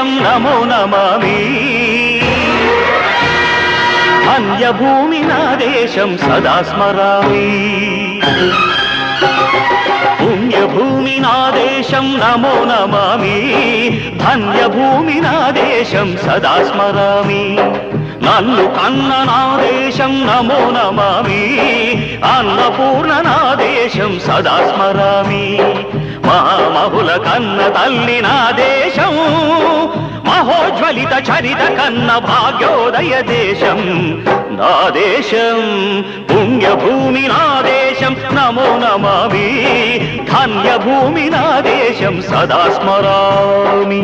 దేశం నమో నమామి ధన్యభూమి నా దేశం సదా స్మరామి పుణ్యభూమి నా దేశం నమో నమామి ధన్యభూమి నా దేశం సదా స్మరామి నన్ను కన్న నా దేశం నమో నమామి అన్నపూర్ణ నా దేశం సదా స్మరామి మహామహుల కన్న తల్లి నా దేశం మహోజ్వలిత చరిత కన్న భాగ్యోదయ దేశం నా దేశం పుణ్యభూమి నా దేశం నమో నమామి ధన్యభూమి నా దేశం సదా స్మరామి